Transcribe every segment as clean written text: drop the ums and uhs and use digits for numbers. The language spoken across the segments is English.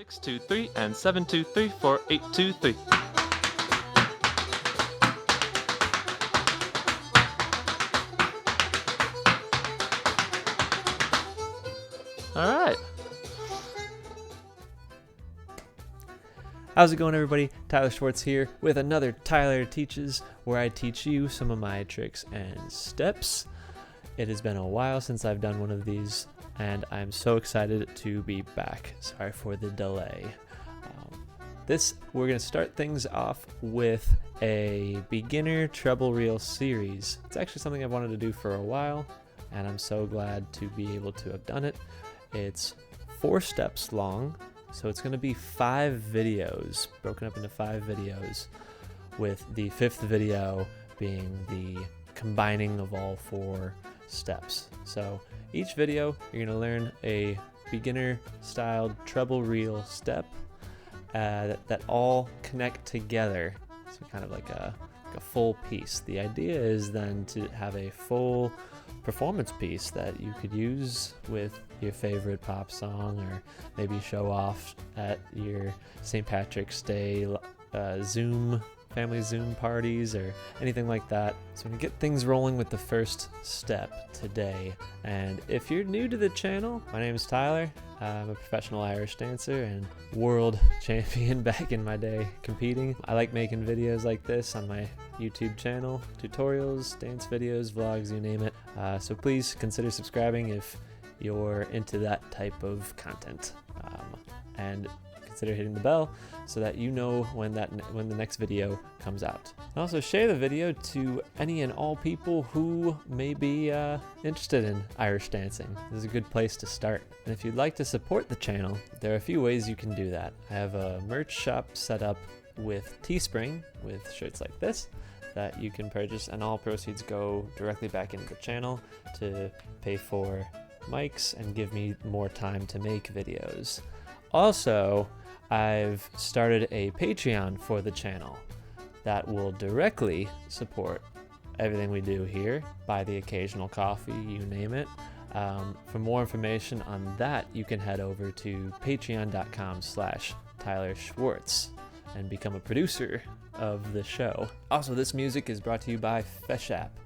6, 2, 3, and 7, 2, 3, 4, 8, 2, 3. All right. How's it going, everybody? Tyler Schwartz here with another Tyler Teaches, where I teach you some of my tricks and steps. It has been a while since I've done one of these, and I'm so excited to be back. Sorry for the delay. We're going to start things off with a beginner treble reel series. It's actually something I've wanted to do for a while, and I'm so glad to be able to have done it. It's 4 steps long. So it's going to be 5 videos, broken up into 5 videos, with the 5th video being the combining of all 4 steps. So each video, you're going to learn a beginner-styled treble reel step that all connect together. So kind of like a full piece. The idea is then to have a full performance piece that you could use with your favorite pop song, or maybe show off at your St. Patrick's Day family Zoom parties, or anything like that. So I'm gonna get things rolling with the first step today. And if you're new to the channel, my name is Tyler. I'm a professional Irish dancer and world champion back in my day competing. I like making videos like this on my YouTube channel, tutorials, dance videos, vlogs, you name it. So please consider subscribing if you're into that type of content, and consider hitting the bell so that you know when the next video comes out. And also share the video to any and all people who may be interested in Irish dancing. This is a good place to start. And if you'd like to support the channel, there are a few ways you can do that. I have a merch shop set up with Teespring with shirts like this that you can purchase, and all proceeds go directly back into the channel to pay for mics and give me more time to make videos. Also, I've started a Patreon for the channel that will directly support everything we do here, buy the occasional coffee, you name it. For more information on that, you can head over to patreon.com/Tyler Schwartz and become a producer of the show. Also, this music is brought to you by FEIS app.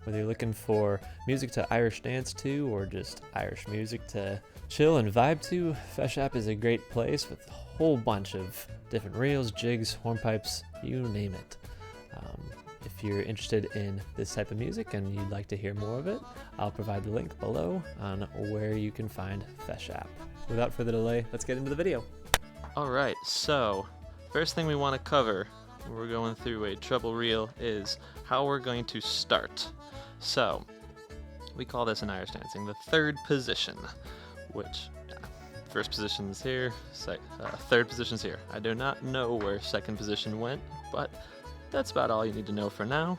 Whether you're looking for music to Irish dance to, or just Irish music to chill and vibe to, FEIS app is a great place with a whole bunch of different reels, jigs, hornpipes, you name it. If you're interested in this type of music and you'd like to hear more of it, I'll provide the link below on where you can find FEIS app. Without further delay, let's get into the video. All right, so first thing we want to cover when we're going through a treble reel is how we're going to start. So we call this in Irish dancing the third position, which first position is here, third position is here. I do not know where second position went, but that's about all you need to know for now.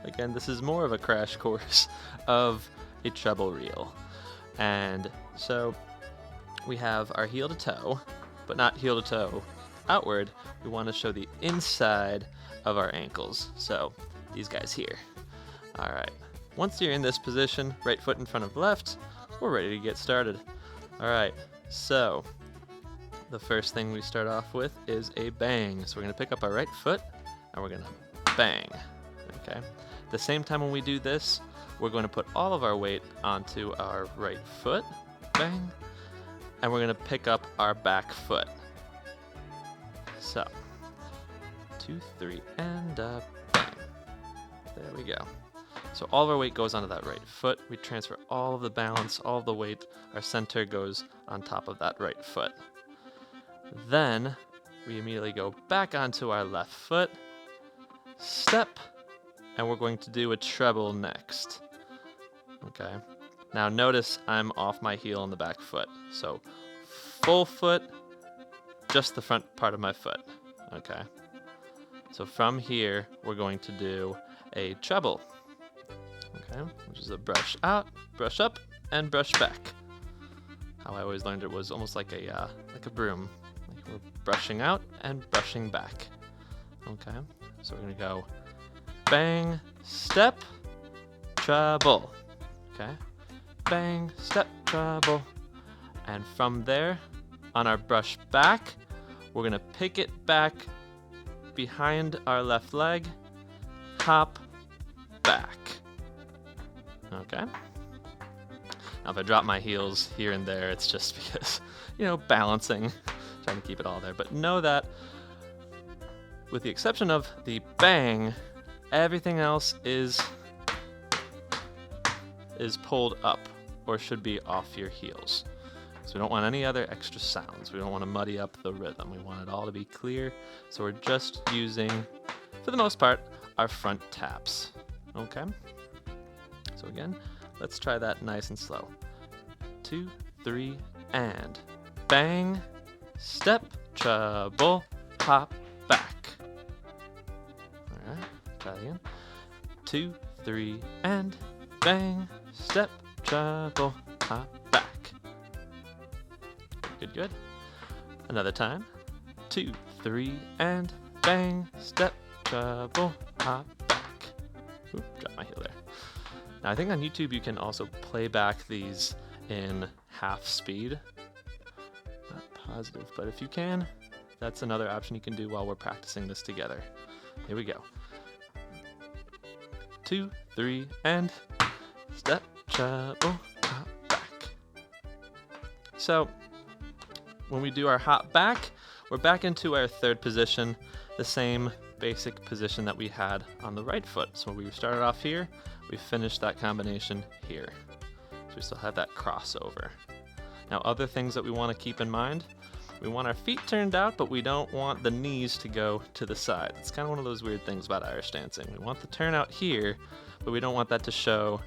Again, this is more of a crash course of a treble reel. And so we have our heel to toe, but not heel to toe outward. We want to show the inside of our ankles. So these guys here. All right. Once you're in this position, right foot in front of left, we're ready to get started. All right. So the first thing we start off with is a bang. So we're going to pick up our right foot and we're going to bang. Okay. At the same time when we do this, we're going to put all of our weight onto our right foot. Bang. And we're going to pick up our back foot. So 2, 3, and bang. There we go. So all of our weight goes onto that right foot. We transfer all of the balance, all of the weight. Our center goes on top of that right foot. Then we immediately go back onto our left foot, step, and we're going to do a treble next. Okay. Now notice I'm off my heel on the back foot. So full foot, just the front part of my foot. Okay. So from here, we're going to do a treble. Okay, which is a brush out, brush up, and brush back. How I always learned it was almost like a broom. Like we're brushing out and brushing back. Okay, so we're gonna go bang, step, treble. Okay, bang, step, treble, and from there on our brush back, we're going to pick it back behind our left leg, hop, back. Okay? Now if I drop my heels here and there, it's just because, balancing, trying to keep it all there. But know that with the exception of the bang, everything else is pulled up or should be off your heels. So we don't want any other extra sounds. We don't want to muddy up the rhythm. We want it all to be clear. So we're just using, for the most part, our front taps. Okay? So again, let's try that nice and slow. 2, 3, and bang, step, treble, hop, back. All right, try it again. 2, 3, and bang, step, treble, hop, back. Good, good. Another time. 2, 3, and bang, step, treble, hop, back. Oop, drop my heel there. Now I think on YouTube you can also play back these in half speed. Not positive, but if you can, that's another option you can do while we're practicing this together. Here we go. 2, 3, and step, treble, hop, back. So when we do our hop back, we're back into our third position, the same basic position that we had on the right foot. So we started off here, we finished that combination here. So we still have that crossover. Now other things that we want to keep in mind, we want our feet turned out, but we don't want the knees to go to the side. It's kind of one of those weird things about Irish dancing. We want the turnout here, but we don't want that to show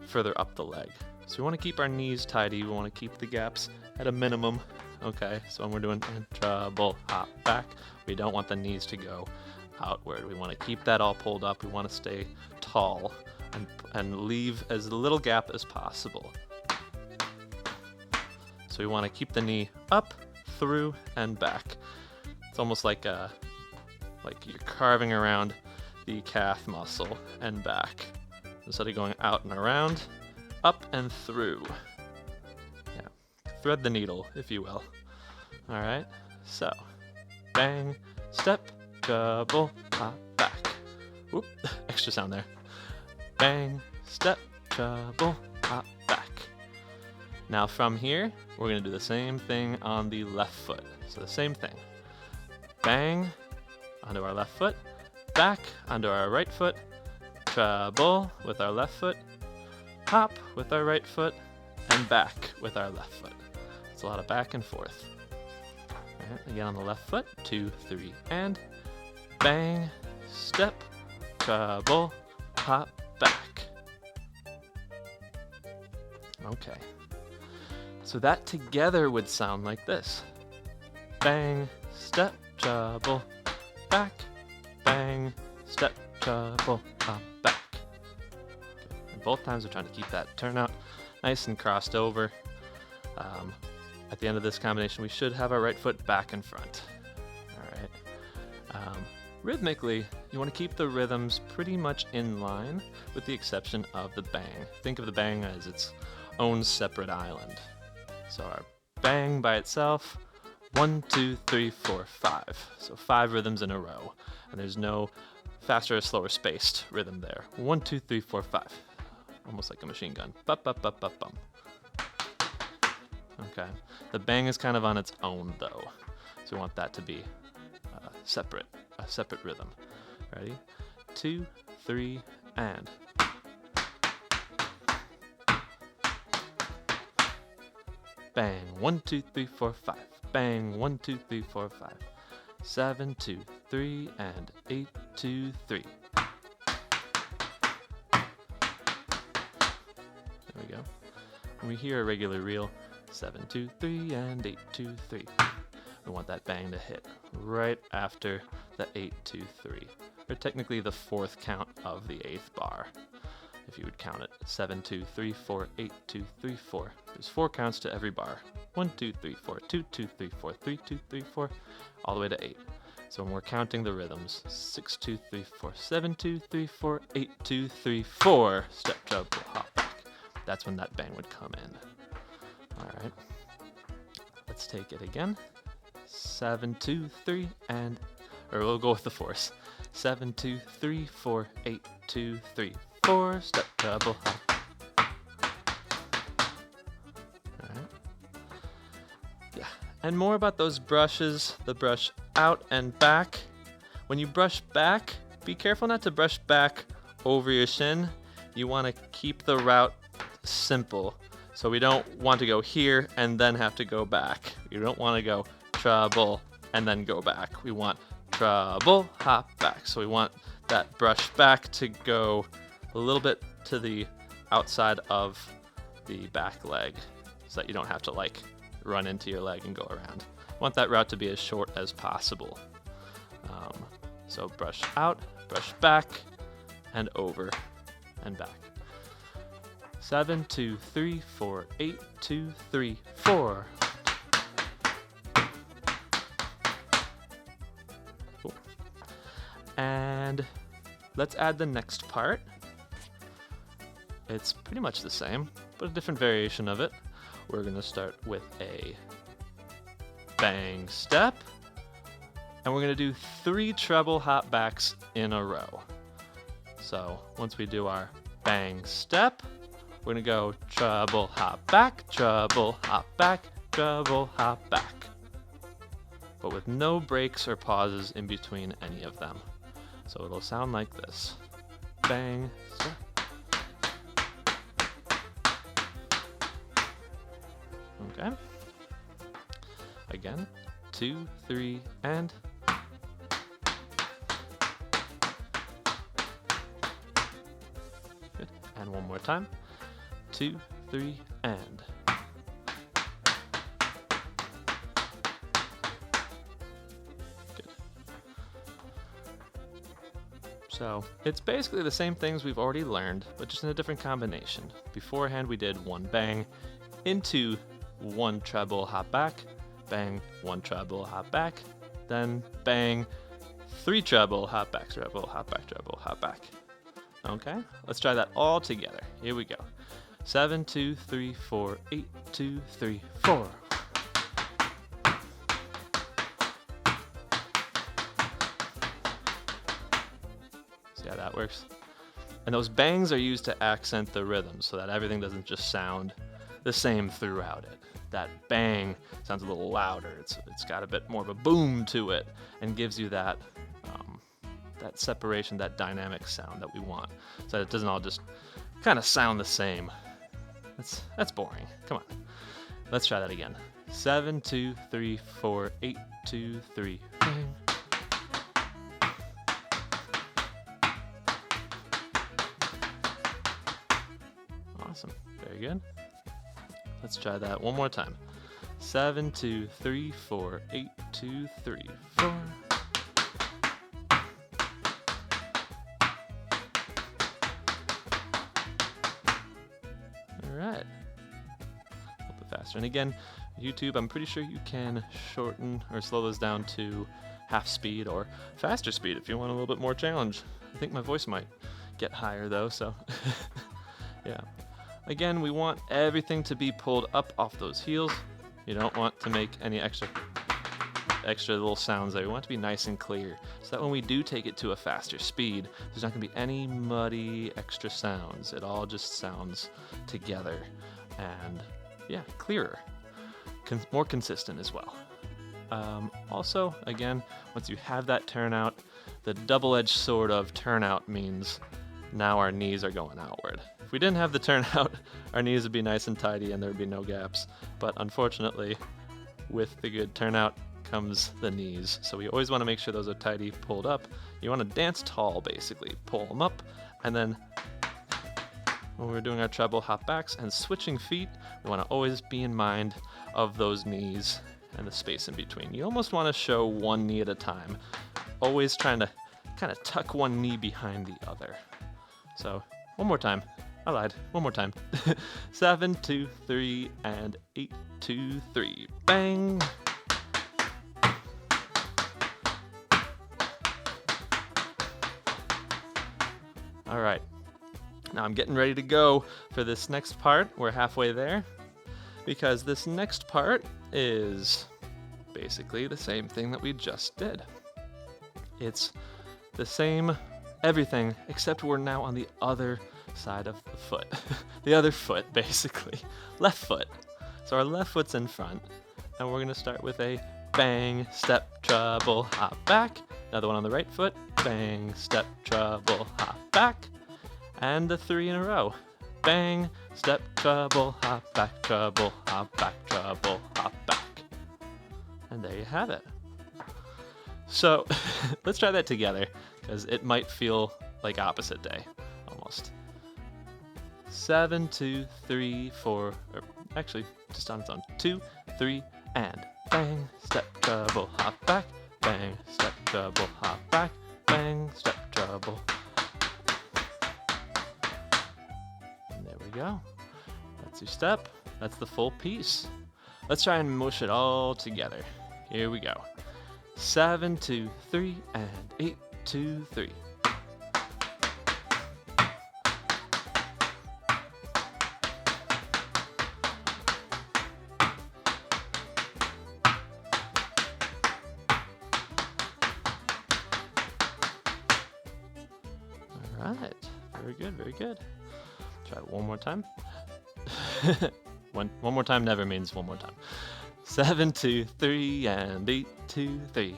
further up the leg. So we want to keep our knees tidy, we want to keep the gaps at a minimum. Okay, so when we're doing treble, hop, back, we don't want the knees to go outward. We want to keep that all pulled up. We want to stay tall and leave as little gap as possible. So we want to keep the knee up, through, and back. It's almost like you're carving around the calf muscle and back. Instead of going out and around, up and through. Yeah, thread the needle, if you will. All right, so bang, step, treble, hop, back. Whoop, extra sound there. Bang, step, treble, hop, back. Now from here, we're going to do the same thing on the left foot. So the same thing. Bang, onto our left foot, back, onto our right foot, treble with our left foot, hop with our right foot, and back with our left foot. It's a lot of back and forth. All right, again on the left foot, 2, 3, and bang, step, treble, hop, back. Okay. So that together would sound like this. Bang, step, treble, back, bang, step, treble, hop, back. Okay. And both times we're trying to keep that turnout nice and crossed over. At the end of this combination, we should have our right foot back in front. All right. Rhythmically, you want to keep the rhythms pretty much in line, with the exception of the bang. Think of the bang as its own separate island. So our bang by itself, 1, 2, 3, 4, 5. So 5 rhythms in a row, and there's no faster or slower spaced rhythm there. 1, 2, 3, 4, 5. Almost like a machine gun. Bup, bup, bup, bup, bum. Okay. The bang is kind of on its own though, so we want that to be a separate rhythm. Ready? 2, 3, and. Bang, 1, 2, 3, 4, 5. Bang, 1, 2, 3, 4, 5. 7, 2, 3, and 8, 2, 3. There we go. When we hear a regular reel, 7, 2, 3, and 8, 2, 3. We want that bang to hit right after the 8, 2, 3. Or technically the 4th count of the 8th bar. If you would count it, 7, 2, 3, 4, 8, 2, 3, 4. There's 4 counts to every bar. 1, 2, 3, 4, 2, 2, 3, 4, 3, 2, 3, 4, all the way to 8. So when we're counting the rhythms, 6, 2, 3, 4, 7, 2, 3, 4, 8, 2, 3, 4, step, treble, hop back. That's when that bang would come in. All right. Let's take it again. 7, 2, 3, and, or we'll go with the fours. 7, 2, 3, 4, 8, 2, 3, 4. Step treble hop. All right. Yeah. And more about those brushes, the brush out and back. When you brush back, be careful not to brush back over your shin. You want to keep the route simple. So we don't want to go here and then have to go back. You don't want to go treble and then go back. We want treble, hop, back. So we want that brush back to go a little bit to the outside of the back leg so that you don't have to like run into your leg and go around. Want that route to be as short as possible. So brush out, brush back, and over and back. 7, 2, 3, 4, 8, 2, 3, 4. Cool. And let's add the next part. It's pretty much the same, but a different variation of it. We're going to start with a bang step, and we're going to do 3 treble hop backs in a row. So once we do our bang step, we're going to go treble hop back, treble hop back, treble hop back. But with no breaks or pauses in between any of them. So it'll sound like this. Bang step. Okay. Again, 2, 3, and. Good. And one more time. 2, 3, and. Good. So it's basically the same things we've already learned, but just in a different combination. Beforehand, we did 1 bang into 1 treble hop back, bang, 1 treble hop back, then bang, 3 treble hop back, treble hop back, treble hop back. Okay, let's try that all together. Here we go. 7, 2, 3, 4, 8, 2, 3, 4. See how that works? And those bangs are used to accent the rhythm so that everything doesn't just sound the same throughout it. That bang sounds a little louder. It's got a bit more of a boom to it and gives you that that separation, that dynamic sound that we want, so that it doesn't all just kind of sound the same. That's boring. Come on, let's try that again. 7, 2, 3, 4, 8, 2, 3, bang. Awesome, very good. Let's try that one more time. 7, 2, 3, 4, 8, 2, 3, 4. All right. A little bit faster. And again, YouTube, I'm pretty sure you can shorten or slow those down to half speed or faster speed if you want a little bit more challenge. I think my voice might get higher though, so yeah. Again, we want everything to be pulled up off those heels. You don't want to make any extra little sounds there. We want it to be nice and clear so that when we do take it to a faster speed, there's not going to be any muddy extra sounds. It all just sounds together and, yeah, clearer, more consistent as well. Also, again, once you have that turnout, the double-edged sword of turnout means now our knees are going outward. If we didn't have the turnout, our knees would be nice and tidy and there would be no gaps. But unfortunately, with the good turnout comes the knees. So we always want to make sure those are tidy, pulled up. You want to dance tall, basically. Pull them up, and then when we're doing our treble hop backs and switching feet, we want to always be in mind of those knees and the space in between. You almost want to show one knee at a time, always trying to kind of tuck one knee behind the other. So one more time. I lied. One more time. 7, 2, 3, and 8, 2, 3. Bang! All right. Now I'm getting ready to go for this next part. We're halfway there. because this next part is basically the same thing that we just did. It's the same everything, except we're now on the other side of the foot. The other foot, basically. Left foot. So our left foot's in front, and we're going to start with a bang, step, treble, hop back. Another one on the right foot. Bang, step, treble, hop back. And the 3 in a row. Bang, step, treble, hop back, treble, hop back, treble, hop back. And there you have it. So let's try that together, because it might feel like opposite day, almost. 7, 2, 3, 4, or actually just on its own. 2, 3, and bang, step, treble, hop back, bang, step, treble, hop back, bang, step, treble. And there we go. That's your step. That's the full piece. Let's try and mush it all together. Here we go. 7, 2, 3, and 8, 2, 3. All right, very good, very good. Try it one more time. One more time never means one more time. 7, 2, 3, and 8, 2, 3.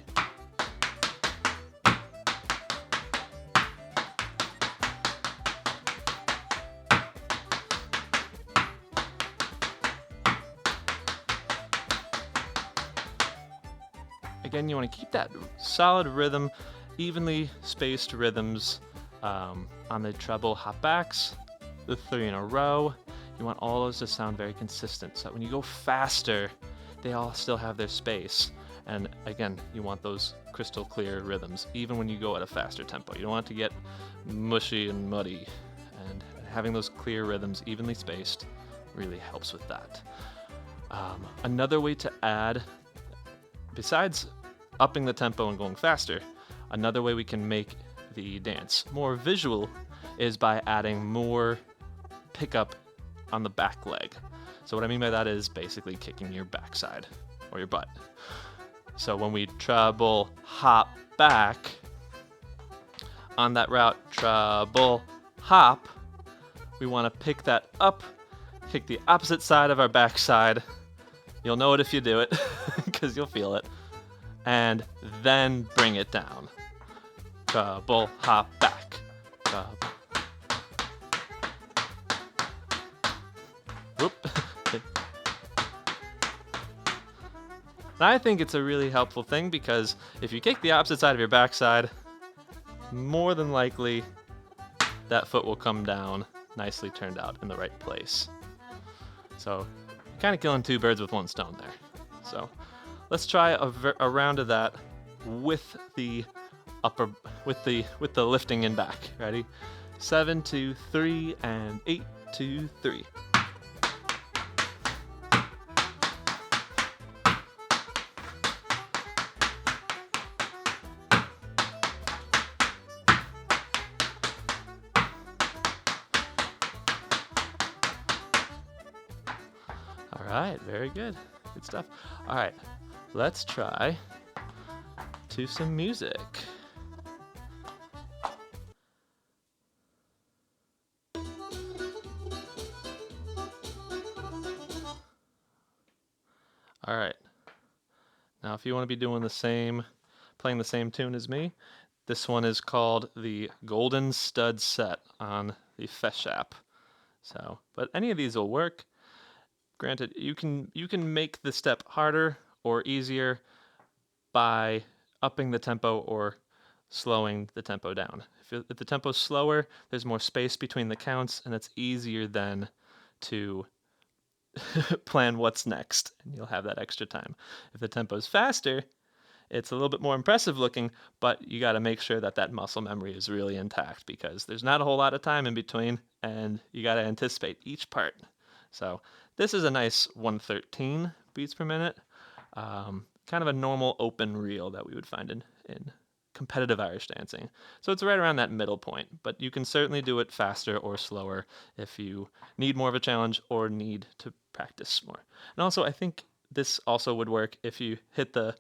Again, you want to keep that solid rhythm, evenly spaced rhythms on the treble hop backs, the 3 in a row. You want all those to sound very consistent. So when you go faster, they all still have their space. And again, you want those crystal clear rhythms, even when you go at a faster tempo. You don't want it to get mushy and muddy. And having those clear rhythms evenly spaced really helps with that. Another way to add, besides upping the tempo and going faster, another way we can make the dance more visual is by adding more pickup on the back leg. So what I mean by that is basically kicking your backside or your butt. So when we treble hop back on that route, treble hop, we want to pick that up, kick the opposite side of our backside. You'll know it if you do it because you'll feel it. And then bring it down. Treble hop back. Treble. Whoop. And I think it's a really helpful thing because if you kick the opposite side of your backside, more than likely that foot will come down nicely turned out in the right place. So you're kind of killing 2 birds with 1 stone there. So let's try a round of that with the lifting in back. Ready? 7, 2, 3, and 8, 2, 3. All right, very good. Good stuff. All right, let's try to some music. All right. Now, if you want to be doing the same, playing the same tune as me, this one is called the Golden Stud Set on the FEIS app. So, but any of these will work. Granted, you can make the step harder or easier by upping the tempo or slowing the tempo down. If the tempo's slower, there's more space between the counts, and it's easier then to plan what's next, and you'll have that extra time. If the tempo's faster, it's a little bit more impressive looking, but you got to make sure that that muscle memory is really intact because there's not a whole lot of time in between, and you got to anticipate each part. So this is a nice 113 beats per minute, kind of a normal open reel that we would find in competitive Irish dancing. So it's right around that middle point, but you can certainly do it faster or slower if you need more of a challenge or need to practice more. And also, I think this also would work if you hit the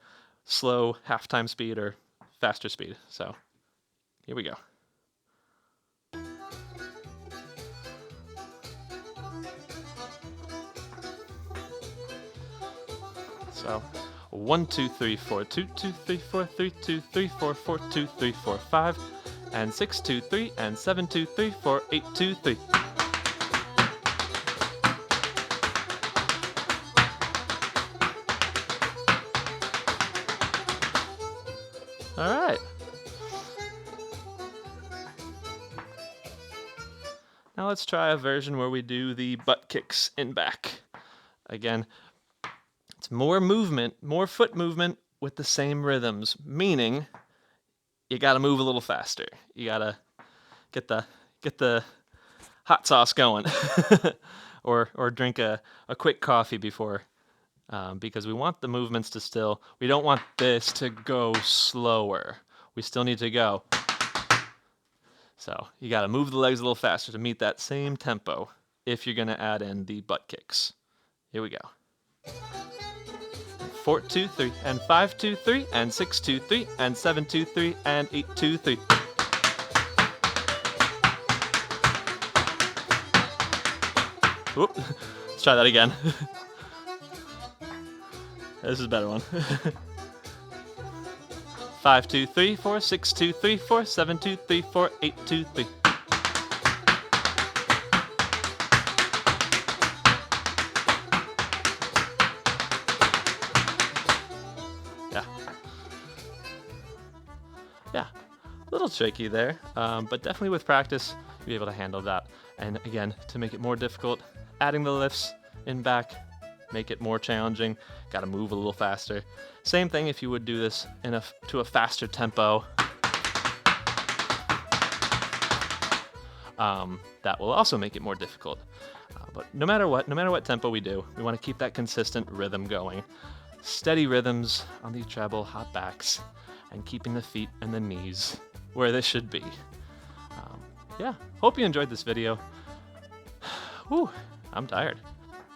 slow halftime speed or faster speed. So here we go. So 1, 2, 3, 4, 2, 2, 3, 4, 3, 2, 3, 4, 4, 2, 3, 4, 5, and 6, 2, 3, and 7, 2, 3, 4, 8, 2, 3. All right. Now let's try a version where we do the butt kicks in back. Again, it's more movement, more foot movement with the same rhythms, meaning you gotta move a little faster. You gotta get the hot sauce going, or drink a quick coffee before, because we want the movements to still. We don't want this to go slower. We still need to go. So you gotta move the legs a little faster to meet that same tempo if you're gonna add in the butt kicks. Here we go. 4, 2, 3, and 5, 2, 3, and 6, 2, 3, and 7, 2, 3, and 8, 2, 3. Whoop. Let's try that again. This is a better one. 5, 2, 3, 4, 6, 2, 3, 4, 7, 2, 3, 4, 8, 2, 3. Yeah, a little tricky there, but definitely with practice, you'll be able to handle that. And again, to make it more difficult, adding the lifts in back, make it more challenging, gotta move a little faster. Same thing if you would do this to a faster tempo. That will also make it more difficult. But no matter what tempo we do, we want to keep that consistent rhythm going. Steady rhythms on these treble hop backs, and keeping the feet and the knees where they should be. Yeah, hope you enjoyed this video. Whew, I'm tired.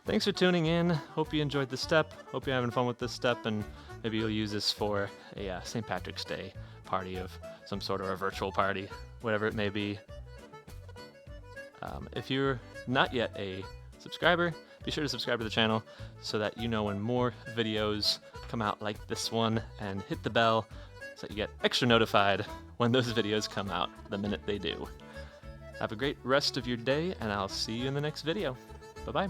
Thanks for tuning in. Hope you enjoyed the step. Hope you're having fun with this step, and maybe you'll use this for a St. Patrick's Day party of some sort, or a virtual party, whatever it may be. If you're not yet a subscriber, be sure to subscribe to the channel so that you know when more videos come out like this one, and hit the bell so that you get extra notified when those videos come out the minute they do. Have a great rest of your day, and I'll see you in the next video. Bye-bye.